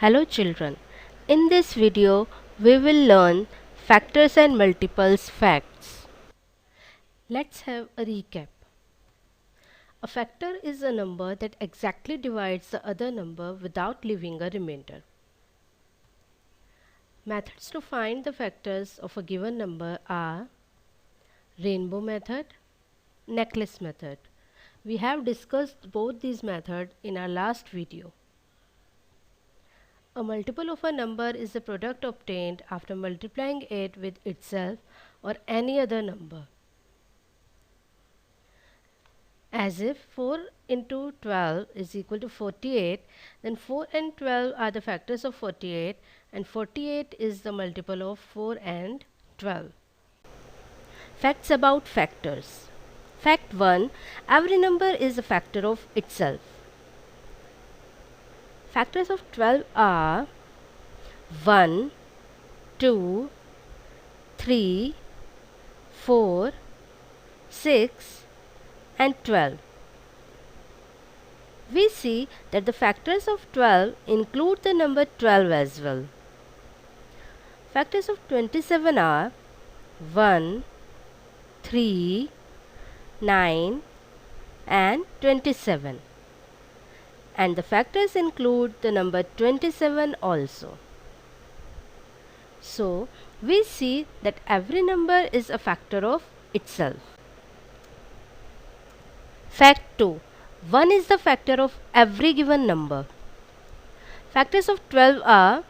Hello children, in this video we will learn factors and multiples facts. Let's have a recap. A factor is a number that exactly divides the other number without leaving a remainder. Methods to find the factors of a given number are rainbow method, necklace method. We have discussed both these methods in our last video. A multiple of a number is the product obtained after multiplying it with itself or any other number. As if 4 into 12 is equal to 48, then 4 and 12 are the factors of 48 and 48 is the multiple of 4 and 12. Facts about factors. Fact 1. Every number is a factor of itself. Factors of 12 are 1, 2, 3, 4, 6 and 12. We see that the factors of 12 include the number 12 as well. Factors of 27 are 1, 3, 9 and 27. And the factors include the number 27 also. So, we see that every number is a factor of itself. Fact 2. 1 is the factor of every given number. Factors of 12 are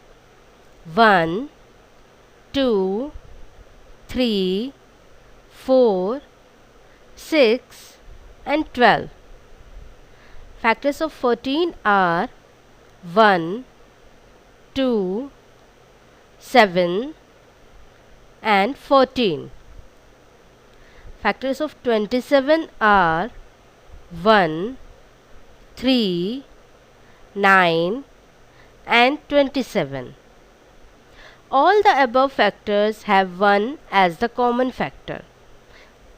1, 2, 3, 4, 6 and 12. Factors of 14 are 1, 2, 7 and 14. Factors of 27 are 1, 3, 9 and 27. All the above factors have 1 as the common factor.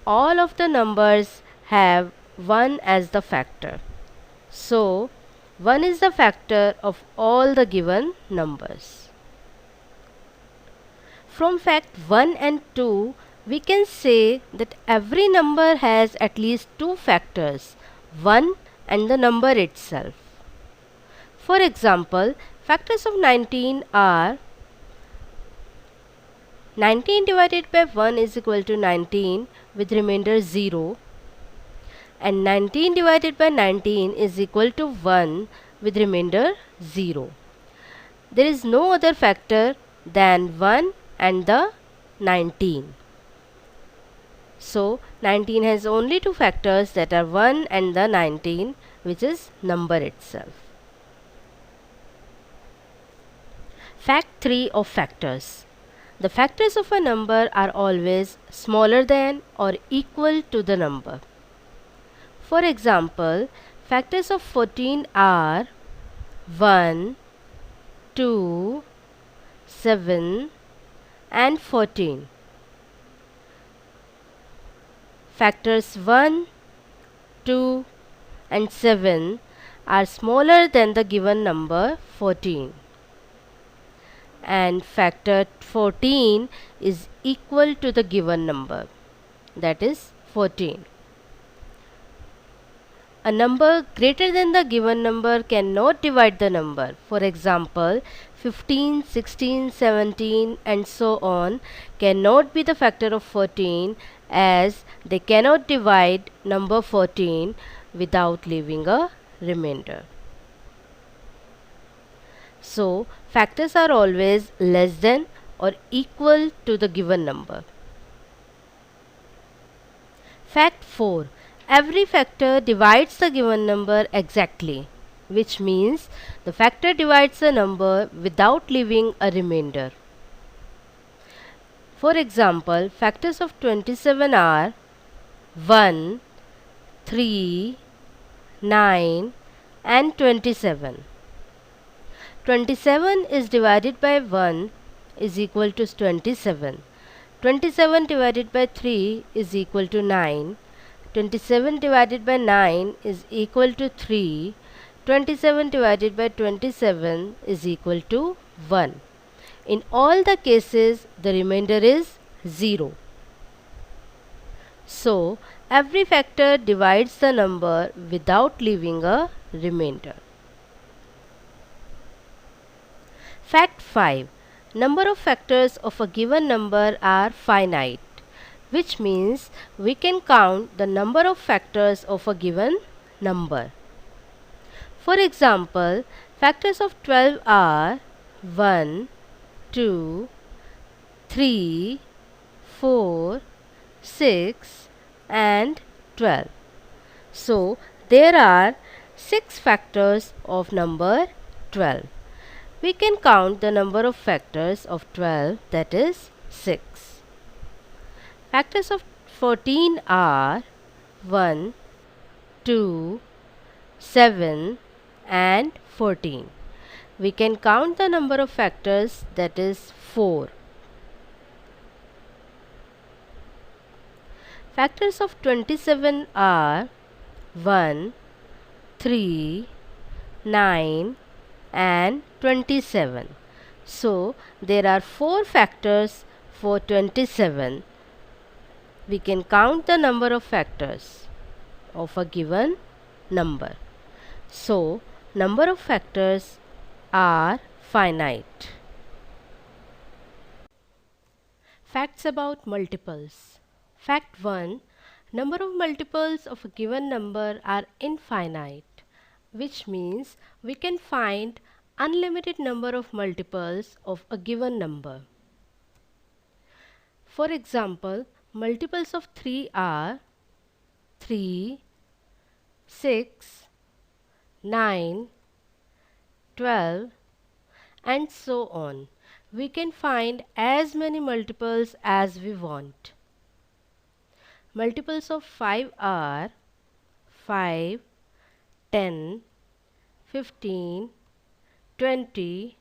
All of the numbers have 1 as the factor. So, 1 is the factor of all the given numbers. From fact 1 and 2, we can say that every number has at least two factors, 1 and the number itself. For example, factors of 19 are 19 divided by 1 is equal to 19 with remainder 0. And 19 divided by 19 is equal to 1 with remainder 0. There is no other factor than 1 and the 19. So, 19 has only two factors, that are 1 and the 19, which is number itself. Fact 3 of factors. The factors of a number are always smaller than or equal to the number. For example, factors of 14 are 1, 2, 7 and 14. Factors 1, 2 and 7 are smaller than the given number 14. And factor 14 is equal to the given number, that is 14. A number greater than the given number cannot divide the number. For example, 15, 16, 17 and so on cannot be the factor of 14, as they cannot divide number 14 without leaving a remainder. So, factors are always less than or equal to the given number. Fact 4. Every factor divides the given number exactly, which means the factor divides a number without leaving a remainder. For example, factors of 27 are 1, 3, 9 and 27. 27 is divided by 1 is equal to 27. 27 divided by 3 is equal to 9. 27 divided by 9 is equal to 3. 27 divided by 27 is equal to 1. In all the cases, the remainder is 0. So, every factor divides the number without leaving a remainder. Fact 5. Number of factors of a given number are finite, which means we can count the number of factors of a given number. For example, factors of 12 are 1, 2, 3, 4, 6 and 12. So, there are 6 factors of number 12. We can count the number of factors of 12, that is 6. Factors of 14 are 1, 2, 7 and 14. We can count the number of factors, that is 4. Factors of 27 are 1, 3, 9 and 27. So, there are 4 factors for 27. We can count the number of factors of a given number. So, number of factors are finite. Facts about multiples. Fact 1. Number of multiples of a given number are infinite, which means we can find unlimited number of multiples of a given number. For example, multiples of 3 are 3, 6, 9, 12 and so on. We can find as many multiples as we want. Multiples of 5 are 5, 10, 15, 20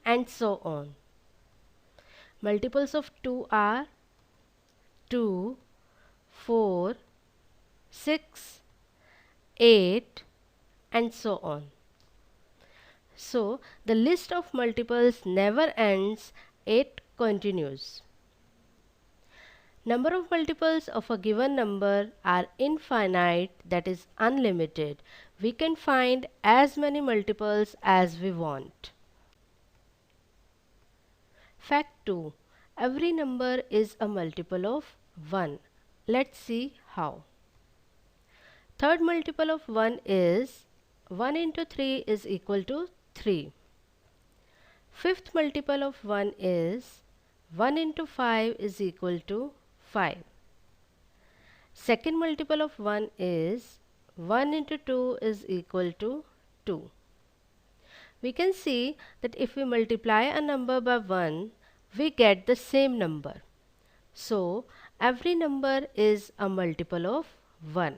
and so on. Multiples of 2 are 2, 4, 6, 8 and so on. So, the list of multiples never ends, it continues. Number of multiples of a given number are infinite, that is unlimited. We can find as many multiples as we want. Fact 2. Every number is a multiple of 1. Let's see how. Third multiple of 1 is 1 into 3 is equal to 3. Fifth multiple of 1 is 1 into 5 is equal to 5. Second multiple of 1 is 1 into 2 is equal to 2. We can see that if we multiply a number by 1, we get the same number. So, every number is a multiple of 1.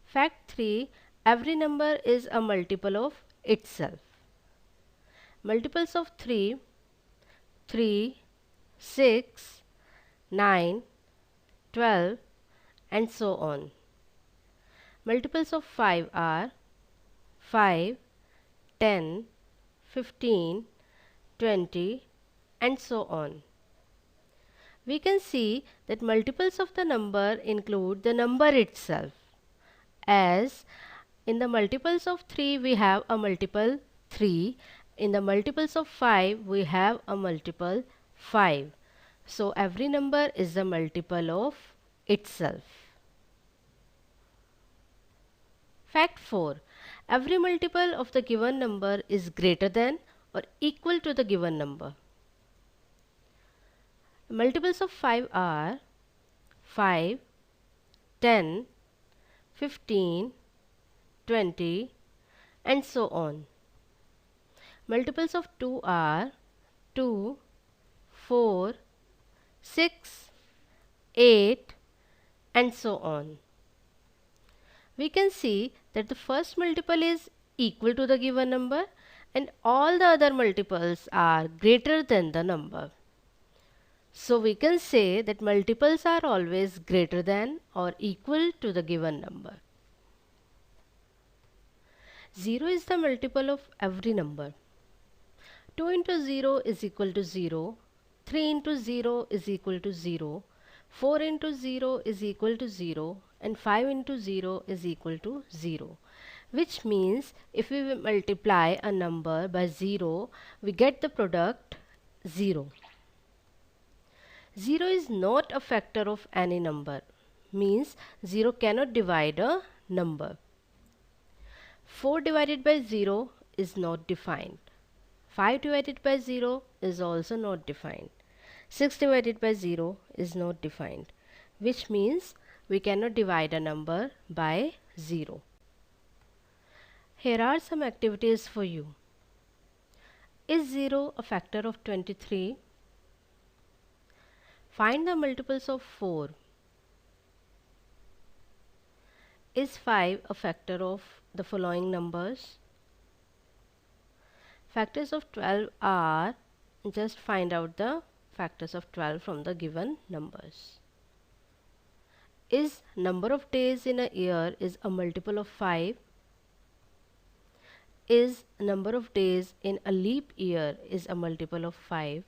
Fact 3. Every number is a multiple of itself. Multiples of 3, 3, 6, 9, 12 and so on. Multiples of 5 are 5, 10, 15, 20 and so on. We can see that multiples of the number include the number itself. As in the multiples of 3 we have a multiple 3, in the multiples of 5 we have a multiple 5. So, every number is a multiple of itself. Fact 4. Every multiple of the given number is greater than or equal to the given number. Multiples of 5 are 5, 10, 15, 20 and so on. Multiples of 2 are 2, 4, 6, 8 and so on. We can see that the first multiple is equal to the given number and all the other multiples are greater than the number. So we can say that multiples are always greater than or equal to the given number. 0 is the multiple of every number. 2 into 0 is equal to 0, 3 into 0 is equal to 0, 4 into 0 is equal to 0, and 5 into 0 is equal to 0. Which means if we multiply a number by 0, we get the product 0. 0 is not a factor of any number, means 0 cannot divide a number. 4 divided by 0 is not defined. 5 divided by 0 is also not defined. 6 divided by 0 is not defined, which means we cannot divide a number by 0. Here are some activities for you. Is 0 a factor of 23? Find the multiples of 4. Is 5 a factor of the following numbers? Factors of 12 are, just find out the factors of 12 from the given numbers. Is number of days in a year is a multiple of 5? Is number of days in a leap year is a multiple of 5?